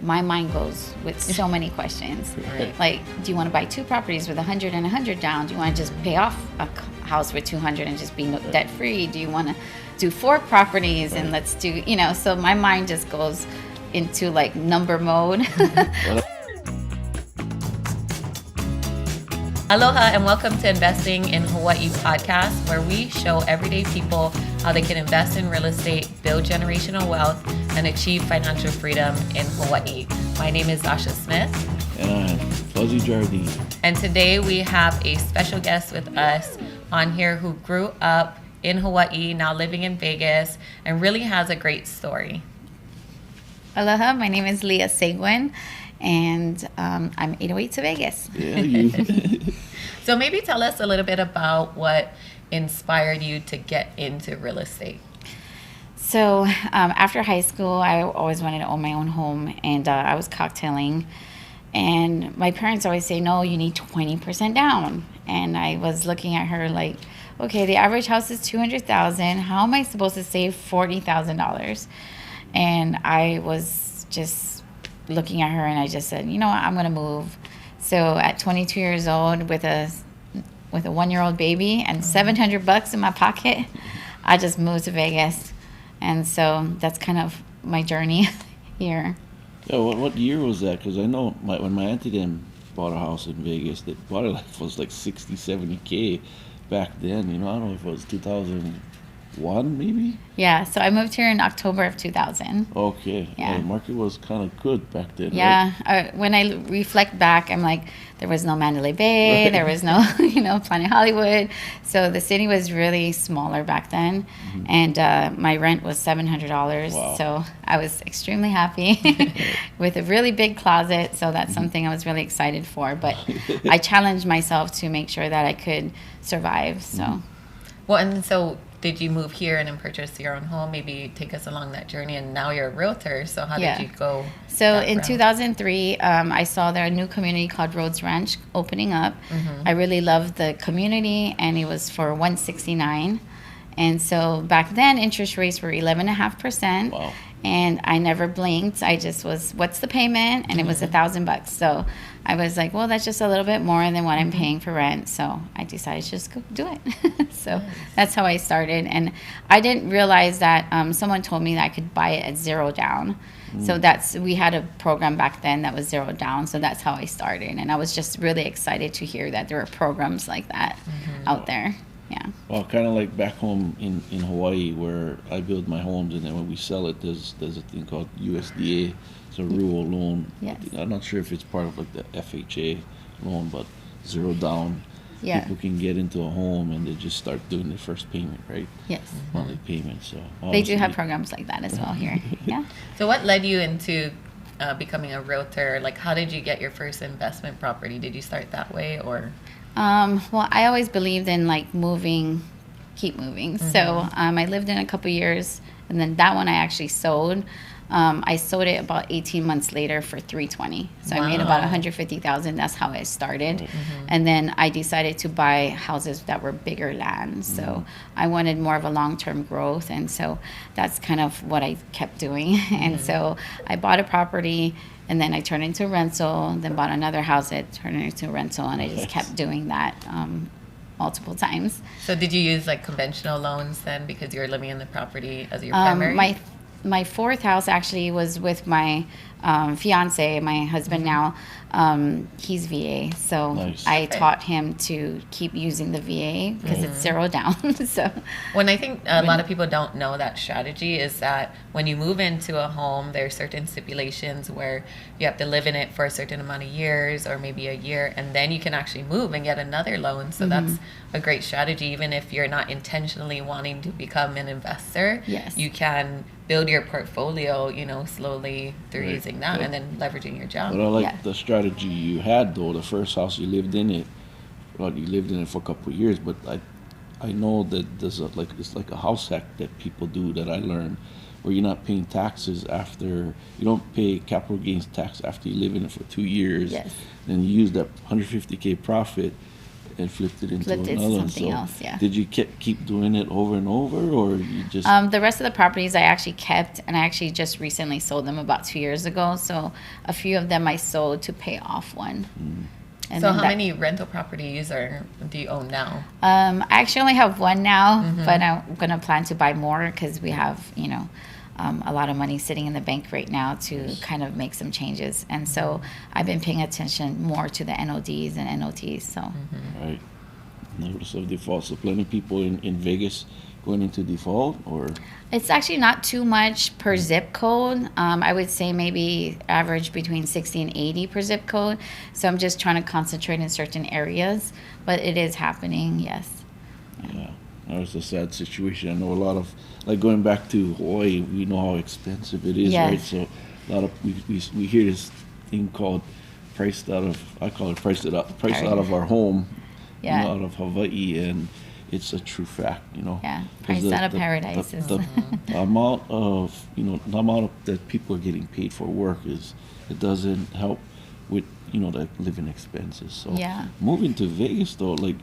my mind goes with so many questions. Right. Like, do you want to buy 2 properties with 100 and 100 down? Do you want to just pay off a house with 200 and just be debt free? Do you want to do 4 properties and let's do, so my mind just goes into like number mode. Aloha and welcome to Investing in Hawaii podcast, where we show everyday people how they can invest in real estate, build generational wealth, and achieve financial freedom in Hawaii. My name is Zasha Smith. And I'm Fuzzy Jardine. And today we have a special guest with us on here who grew up in Hawaii, now living in Vegas, and really has a great story. Aloha, my name is Leah Seguin, and I'm 808 to Vegas. Yeah, So maybe tell us a little bit about what inspired you to get into real estate. So after high school, I always wanted to own my own home, and I was cocktailing. And my parents always say, no, you need 20% down. And I was looking at her like, okay, the average house is $200,000. How am I supposed to save $40,000? And I was just looking at her, and I just said, you know what, I'm going to move. So at 22 years old with a 1-year-old baby and $700 in my pocket, I just moved to Vegas. And so that's kind of my journey here. Yeah, what year was that? Because I know when my auntie then bought a house in Vegas, they bought it was like 60, 70K back then. I don't know if it was 2001 maybe? Yeah, so I moved here in October of 2000. Okay. Yeah. The market was kind of good back then. Yeah. Right? When I reflect back, I'm like, there was no Mandalay Bay, right. There was no, Planet Hollywood. So the city was really smaller back then. Mm-hmm. And my rent was $700. Wow. So I was extremely happy with a really big closet. So that's something I was really excited for. But I challenged myself to make sure that I could survive. So. Well, and so did you move here and then purchase your own home? Maybe take us along that journey. And now you're a realtor. So how did you go? So in 2003, I saw there a new community called Rhodes Ranch opening up. Mm-hmm. I really loved the community, and it was for $169. And so back then, interest rates were 11.5%. Wow. And I never blinked. I just was, what's the payment? And it was $1,000. So I was like, well, that's just a little bit more than what I'm paying for rent. So I decided to just go do it. So that's how I started. And I didn't realize that someone told me that I could buy it at $0 down. So we had a program back then that was $0 down. So that's how I started. And I was just really excited to hear that there were programs like that out there. Yeah. Well, kind of like back home in Hawaii, where I build my homes, and then when we sell it, there's a thing called USDA. It's a rural loan. Yes. I'm not sure if it's part of like the FHA loan, but $0 down. Yeah. People can get into a home and they just start doing their first payment, right? Yes. Monthly payment. So they do have programs like that as well here. Yeah. So what led you into becoming a realtor? Like, how did you get your first investment property? Did you start that way, or? Well, I always believed in like keep moving. Mm-hmm. So I lived in a couple years, and then that one I actually sold. I sold it about 18 months later for $320. So I made about $150,000. That's how I started. Mm-hmm. And then I decided to buy houses that were bigger land. So I wanted more of a long-term growth. And so that's kind of what I kept doing. And so I bought a property, and then I turned it into a rental, then bought another house that turned it into a rental, and I just kept doing that multiple times. So did you use like conventional loans then, because you were living in the property as your primary? My fourth house actually was with my fiance, my husband now. He's VA, so nice. I taught him to keep using the VA because it's $0 down. So when I think a lot of people don't know that strategy is that when you move into a home, there are certain stipulations where you have to live in it for a certain amount of years, or maybe a year, and then you can actually move and get another loan. So that's a great strategy. Even if you're not intentionally wanting to become an investor, yes, you can build your portfolio, slowly through using that and then leveraging your job. But I like the strategy you had, though. The first house you lived in it, well, you lived in it for a couple of years, but I know that there's it's like a house hack that people do that I learned, where you're not paying taxes after, you don't pay capital gains tax after you live in it for 2 years. Yes. Then you use that $150K profit and flipped it into Flipped it to another one. something So else, yeah. did you keep doing it over and over, or you just? The rest of the properties I actually kept, and I actually just recently sold them about 2 years ago. So a few of them I sold to pay off one. And So then how that- many rental properties do you own now? I actually only have one now, but I'm gonna plan to buy more because we have, a lot of money sitting in the bank right now to kind of make some changes. And so I've been paying attention more to the NODs and NOTs. So Right. Notice of default. So plenty of people in Vegas going into default, or it's actually not too much per zip code. I would say maybe average between 60 and 80 per zip code. So I'm just trying to concentrate in certain areas, but it is happening, yes. yeah, that was a sad situation. I know a lot of, like going back to Hawaii, we know how expensive it is, Yes. right? So a lot of we hear this thing called I call it priced out of our home, Yeah. out of Hawaii, and it's a true fact, Yeah, 'Cause priced out of paradise is- the amount of that people are getting paid for work it doesn't help with the living expenses. So Yeah. moving to Vegas though, like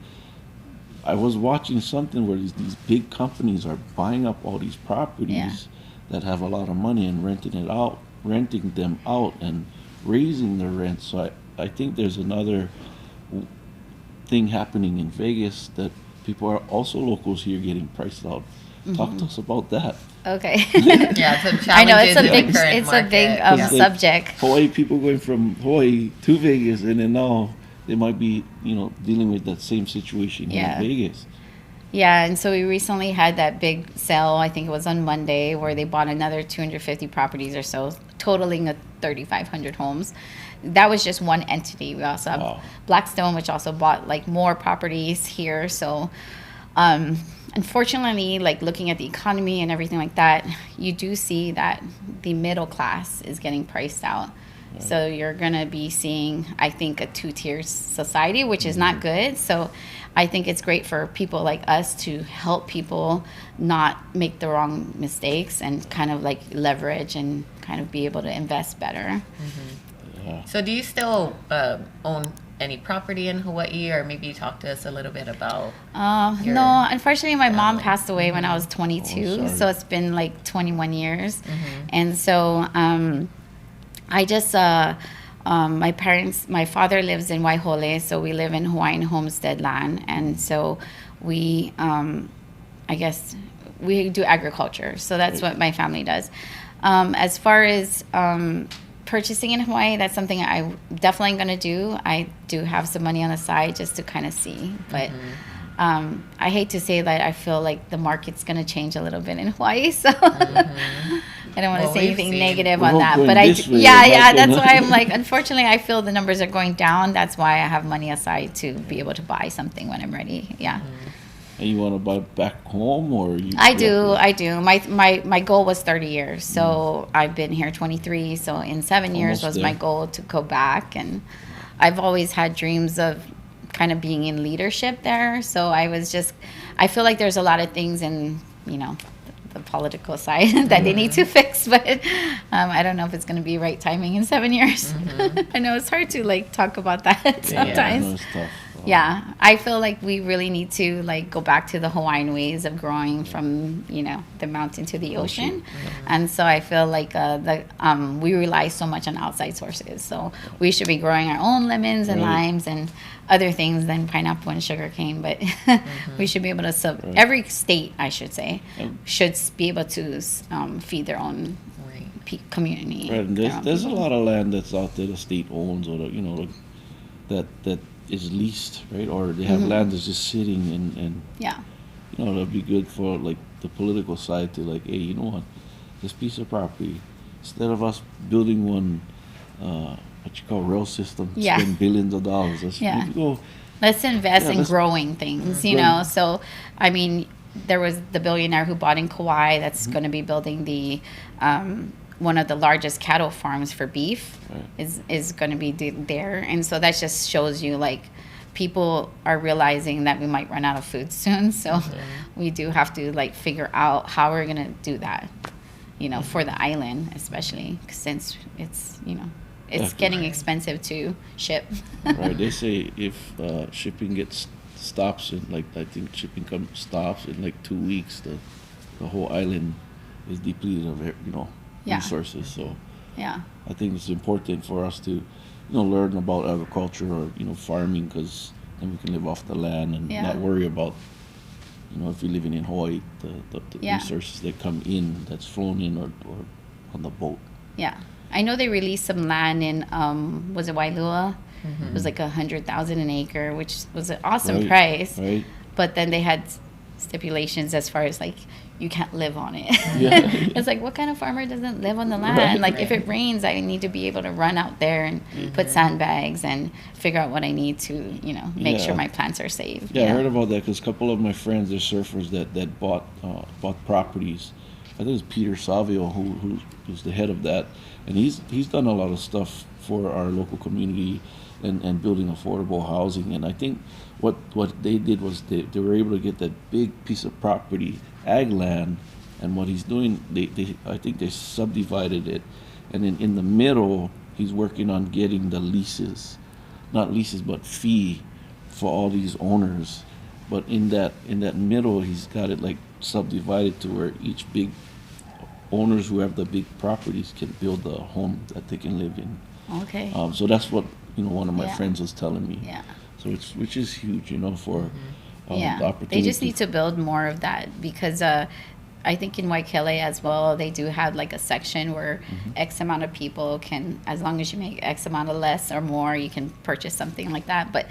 I was watching something where these big companies are buying up all these properties that have a lot of money and renting them out and raising their rent. So I think there's another thing happening in Vegas that people are also locals here getting priced out. Talk to us about that. Okay. Yeah, some challenges I know it's a in the big current it's a big market. It's like subject. Hawaii people going from Hawaii to Vegas, and then now they might be dealing with that same situation here Yeah. in Vegas. Yeah, and so we recently had that big sale, I think it was on Monday, where they bought another 250 properties or so, totaling 3,500 homes. That was just one entity. We also have Wow. Blackstone, which also bought like more properties here. So unfortunately, like looking at the economy and everything like that, you do see that the middle class is getting priced out. So you're going to be seeing, I think, a two-tier society, which is not good. So I think it's great for people like us to help people not make the wrong mistakes and kind of like leverage and kind of be able to invest better. So do you still own any property in Hawaii, or maybe talk to us a little bit about your No, unfortunately, my mom family? passed away when I was 22. sorry. So it's been like 21 years. And so I just, my father lives in Waihole, so we live in Hawaiian homestead land. And so we, I guess, we do agriculture. So that's what my family does. As far as purchasing in Hawaii, that's something I'm definitely going to do. I do have some money on the side just to kind of see. But I hate to say that I feel like the market's going to change a little bit in Hawaii. So I don't want to Well, say we've anything seen- negative We on hope that. going But this way, yeah, we're not that's gonna- why I'm like, unfortunately, I feel the numbers are going down. That's why I have money aside to be able to buy something when I'm ready. Yeah. And you want to buy back home, or you? I do. My goal was 30 years. So I've been here 23. So in 7 years Almost was my there. goal to go back. And I've always had dreams of kind of being in leadership there. So I feel like there's a lot of things in, the political side that they need to fix. But I don't know if it's going to be right timing in 7 years. I know it's hard to like talk about that I sometimes. know it's tough. Yeah, I feel like we really need to like go back to the Hawaiian ways of growing from the mountain to the ocean, and so I feel like we rely so much on outside sources. So we should be growing our own lemons and Right. limes and other things than pineapple and sugar cane. But we should be able to Right. every state, I should say, Yep. should be able to feed their own Right. community. Right, and their own there's a people. lot of land that's out there the state owns, or that is leased, right? Or they have land that's just sitting, and Yeah. that'd be good for like the political side to like, hey, you know what, this piece of property, instead of us building one, what you call rail system, Yeah. spend billions of dollars. Let's Yeah. maybe go. Let's invest Yeah, in let's- growing things, So, I mean, there was the billionaire who bought in Kauai that's going to be building the one of the largest cattle farms for beef Right. is going to be there, and so that just shows you like people are realizing that we might run out of food soon. So we do have to like figure out how we're going to do that, for the island, especially since it's it's Yeah. getting expensive to ship. Right, they say if shipping gets stops in, like, I think shipping stops in like 2 weeks. The whole island is depleted of Yeah. resources. So Yeah. I think it's important for us to learn about agriculture or farming, because then we can live off the land and Yeah. not worry about if you're living in Hawaii, the Yeah. resources that come in, that's flown in or on the boat. Yeah. I know they released some land in, was it Wailua? It was like 100,000 an acre, which was an awesome Right, price. right? But then they had stipulations as far as like you can't live on it. Yeah. It's like, what kind of farmer doesn't live on the land? Right. Like if it rains, I need to be able to run out there and put sandbags and figure out what I need to, make sure Yeah. my plants are safe. Yeah, I heard about that because a couple of my friends, they're surfers that bought properties. I think it's Peter Savio who's the head of that, and he's done a lot of stuff for our local community and building affordable housing. And I think what they did was they were able to get that big piece of property, ag land, and what he's doing, I think they subdivided it, and then in the middle he's working on getting the leases, not leases but fee for all these owners. But in that middle, he's got it like subdivided to where each big owners who have the big properties can build a home that they can live in. Okay. So that's what one of my Yeah. friends was telling me. Yeah. So which is huge, for the Yeah. opportunity. They just need to build more of that because I think in Waikele as well, they do have like a section where X amount of people can, as long as you make X amount of less or more, you can purchase something like that. But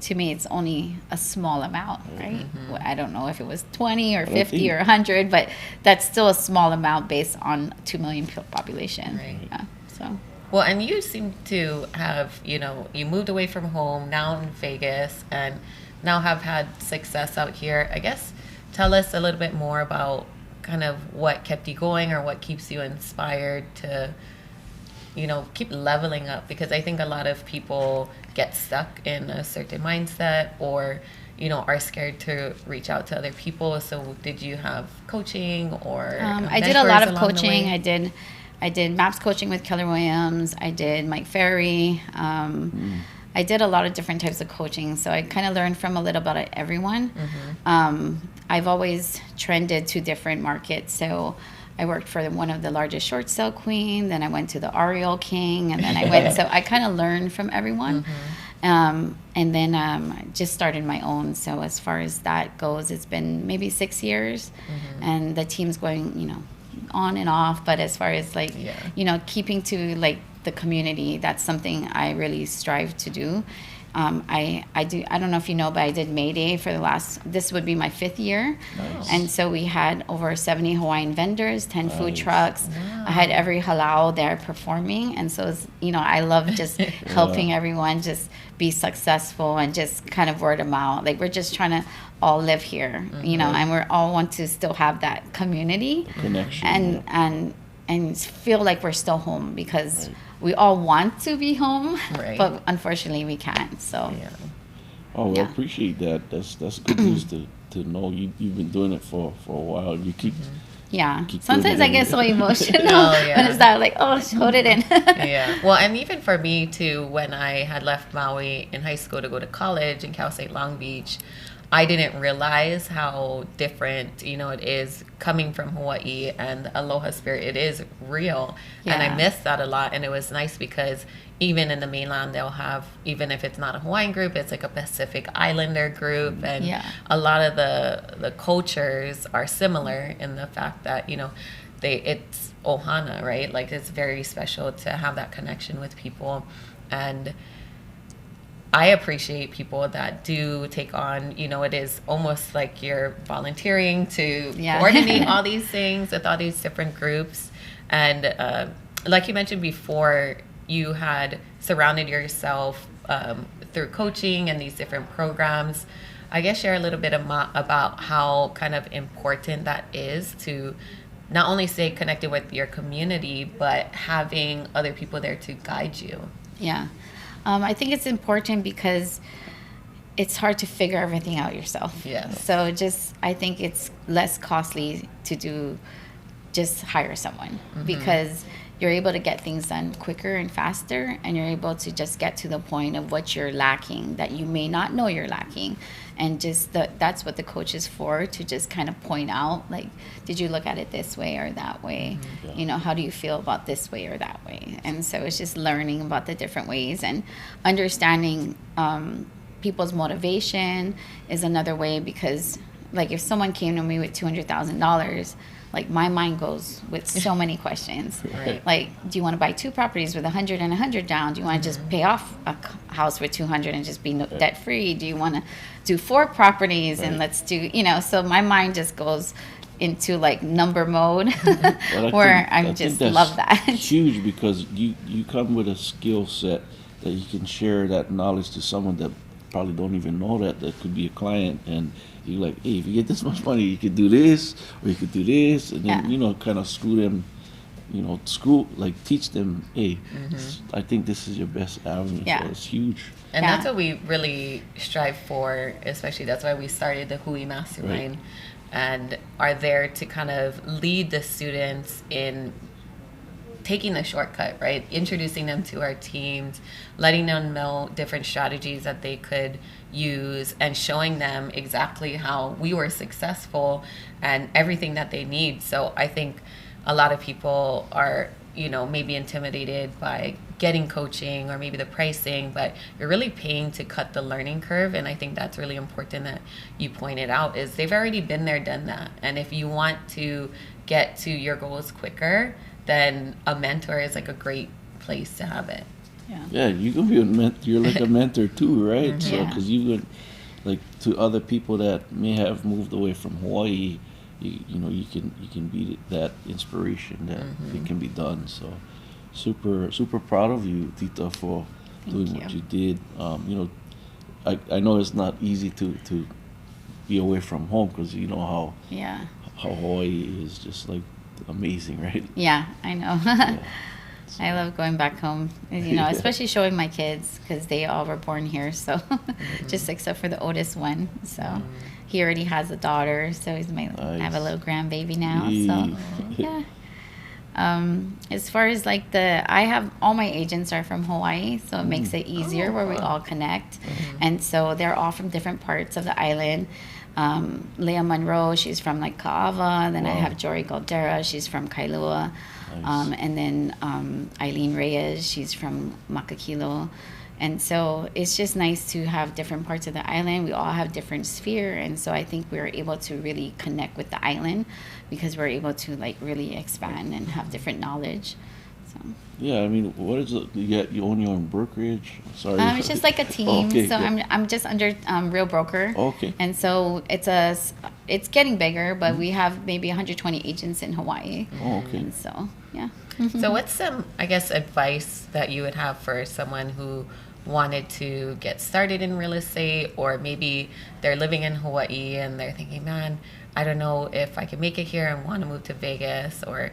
to me, it's only a small amount, right? Well, I don't know if it was 20 or But I 50 think- or 100, but that's still a small amount based on 2 million population. Right. Yeah. So. Well, and you seem to have, you moved away from home, now in Vegas, and now have had success out here. I guess tell us a little bit more about kind of what kept you going or what keeps you inspired to, keep leveling up. Because I think a lot of people get stuck in a certain mindset or, are scared to reach out to other people. So did you have coaching or I did a lot mentors of along the coaching. way? I did MAPS coaching with Keller Williams. I did Mike Ferry. I did a lot of different types of coaching. So I kind of learned from a little bit of everyone. I've always trended to different markets. So I worked for one of the largest short sale queen. Then I went to the Ariel King. And then so I kind of learned from everyone. And then I just started my own. So as far as that goes, it's been maybe 6 years. And the team's going, on and off. But as far as keeping to like the community, that's something I really strive to do. I don't know if you know, but I did May Day for this would be my 5th year. Nice. And so we had over 70 Hawaiian vendors, 10 food Nice. trucks. I had every halal there performing. And so, I love just helping everyone just be successful and just kind of word of mouth. Like we're just trying to all live here, and we're all want to still have that community Connection. and feel like we're still home because we all want to be home, Right. but unfortunately we can't. So Yeah. Oh, well, Yeah. I appreciate that. That's good news to know you've been doing it for a while. You keep yeah, Keep sometimes doing I it. get so emotional Oh, yeah. when it's that like, oh, hold it in. Yeah. Well, and even for me too, when I had left Maui in high school to go to college in Cal State Long Beach, I didn't realize how different, it is coming from Hawaii, and the aloha spirit, it is real. And I Yeah. missed that a lot. And it was nice because even in the mainland, they'll have, even if it's not a Hawaiian group, it's like a Pacific Islander group. And Yeah. a lot of the cultures are similar in the fact that, it's ohana, right? Like it's very special to have that connection with people. And I appreciate people that do take on, it is almost like you're volunteering to Yeah. coordinate all these things with all these different groups. And like you mentioned before, you had surrounded yourself through coaching and these different programs. I guess share a little bit about how kind of important that is to not only stay connected with your community, but having other people there to guide you. Yeah. I think it's important because it's hard to figure everything out yourself. Yes. So I think it's less costly to just hire someone because you're able to get things done quicker and faster, and you're able to just get to the point of what you're lacking that you may not know you're lacking. And just that's what the coach is for, to just kind of point out, like, did you look at it this way or that way? Yeah. You know, how do you feel about this way or that way? And so it's just learning about the different ways and understanding people's motivation is another way, because like if someone came to me with $200,000, like my mind goes with so many questions. Right. Like, do you want to buy 2 properties with 100 and 100 down? Do you want to just pay off a house with 200 and just be debt free? Do you want to do 4 properties and let's do, you know? So my mind just goes into like number mode, where I just love that. Huge, because you come with a skill set that you can share that knowledge to someone that probably don't even know that could be a client, and you're like, hey, if you get this much money, you could do this, or you could do this, and then, you know, kind of screw them, you know, teach them, hey, I think this is your best avenue. Yeah. So it's huge. And that's what we really strive for, especially that's why we started the Hui Mastermind, and are there to kind of lead the students in taking the shortcut, right? Introducing them to our teams, letting them know different strategies that they could use, and showing them exactly how we were successful and everything that they need. So I think a lot of people are, you know, maybe intimidated by getting coaching or maybe the pricing, but you're really paying to cut the learning curve. And I think that's really important that you pointed out, is they've already been there, done that. And if you want to get to your goals quicker, then a mentor is like a great place to have it. Yeah, you can be you're like a mentor too, right? So because you would, like, to other people that may have moved away from Hawaii, you know, you can be that inspiration that it can be done. So super proud of you, Tita, for doing what you did. You know, I know it's not easy to be away from home, because you know how Hawaii is just like amazing, right? Yeah, I know. I love going back home, you know, especially showing my kids, because they all were born here. So just except for the oldest one. So he already has a daughter. So he's I have a little grandbaby now. So yeah. As far as like I have all my agents are from Hawaii, so it makes it easier where we all connect. And so they're all from different parts of the island. Leah Monroe, she's from like Ka'ava. Then I have Jory Goldera, she's from Kailua. Nice. And then Eileen Reyes, she's from Makakilo. And so it's just nice to have different parts of the island. We all have different sphere, and so I think we're able to really connect with the island, because we're able to like really expand and have different knowledge. So. Yeah, I mean, what is it? You own your own brokerage? Sorry. It's just like a team. So I'm just under Real Broker. Okay. And so it's getting bigger, but we have maybe 120 agents in Hawaii. Oh, okay. And so yeah. So what's some, I guess, advice that you would have for someone who wanted to get started in real estate, or maybe they're living in Hawaii and they're thinking, man, I don't know if I can make it here and want to move to Vegas? Or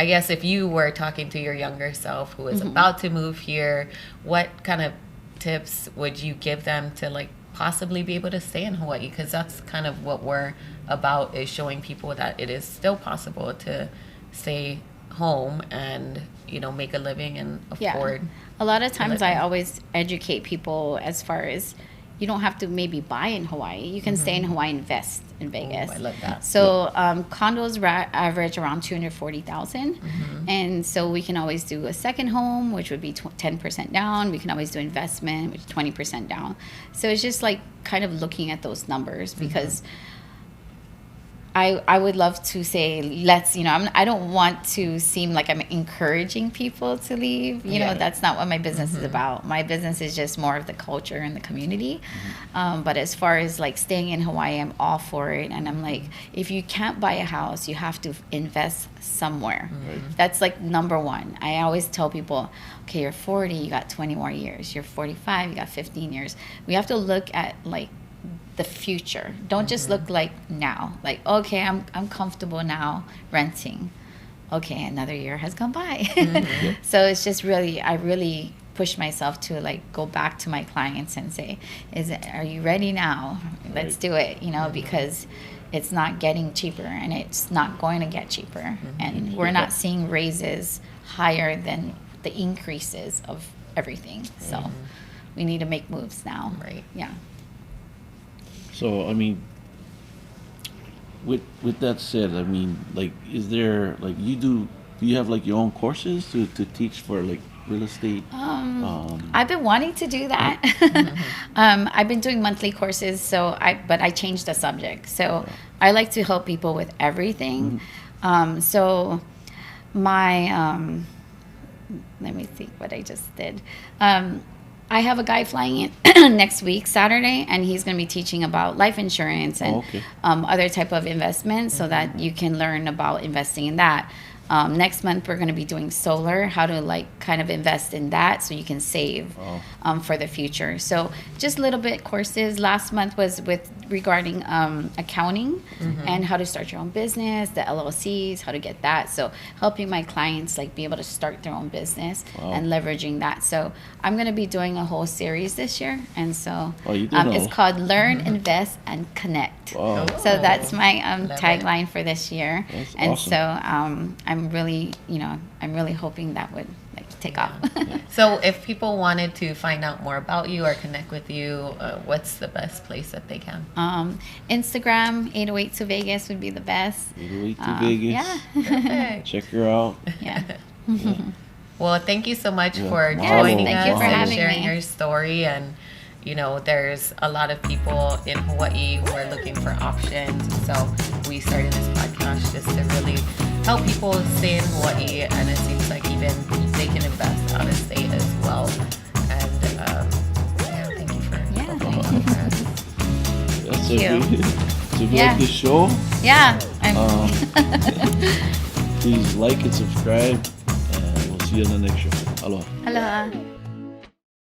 I guess if you were talking to your younger self who is about to move here, what kind of tips would you give them to like possibly be able to stay in Hawaii? Because that's kind of what we're about, is showing people that it is still possible to stay home and, you know, make a living and afford. A lot of times I always educate people as far as you don't have to maybe buy in Hawaii. You can stay in Hawaii and invest in Vegas. I love that. So condos average around $240,000. And so we can always do a second home, which would be 10% down. We can always do investment, which is 20% down. So it's just like kind of looking at those numbers, because I would love to say, let's, you know, I don't want to seem like I'm encouraging people to leave. You know, that's not what my business is about. My business is just more of the culture and the community. But as far as like staying in Hawaii, I'm all for it. And I'm like, if you can't buy a house, you have to invest somewhere. That's like number one. I always tell people, okay, you're 40, you got 20 more years. You're 45, you got 15 years. We have to look at like the future. Don't just look like now. Like, okay, I'm comfortable now renting. Okay, another year has gone by. So it's just really, I really push myself to like go back to my clients and say, are you ready now? Let's do it, you know, because it's not getting cheaper, and it's not going to get cheaper. And we're not seeing raises higher than the increases of everything. So we need to make moves now. Right. Yeah. So I mean, with that said, I mean, like, is there like do you have like your own courses to teach for like real estate? I've been wanting to do that. I've been doing monthly courses, but I changed the subject. So I like to help people with everything. So my let me think what I just did. I have a guy flying in next week, Saturday, and he's going to be teaching about life insurance and other type of investments so that you can learn about investing in that. Next month, we're going to be doing solar, how to like kind of invest in that so you can save for the future. So just little bit courses. Last month was regarding accounting and how to start your own business, the LLCs, how to get that. So helping my clients like be able to start their own business and leveraging that. So I'm going to be doing a whole series this year. And so it's called Learn, Invest, and Connect. Wow. So that's my tagline for this year. That's and awesome. So I'm really hoping that would like take off. So if people wanted to find out more about you or connect with you, what's the best place that they can? Instagram 808 to Vegas would be the best. 808 to Vegas. Yeah. Perfect. Check her out. Yeah. Well, thank you so much for Wow. joining Thank us you for and having sharing me. your story. And you know, there's a lot of people in Hawaii who are looking for options. So we started this podcast just to really help people stay in Hawaii, and it seems like even they can invest out of state as well. And thank you for talking about that. That's Thank you. okay. So if you like this show, Yeah. please like and subscribe, and we'll see you on the next show. Aloha. Hello.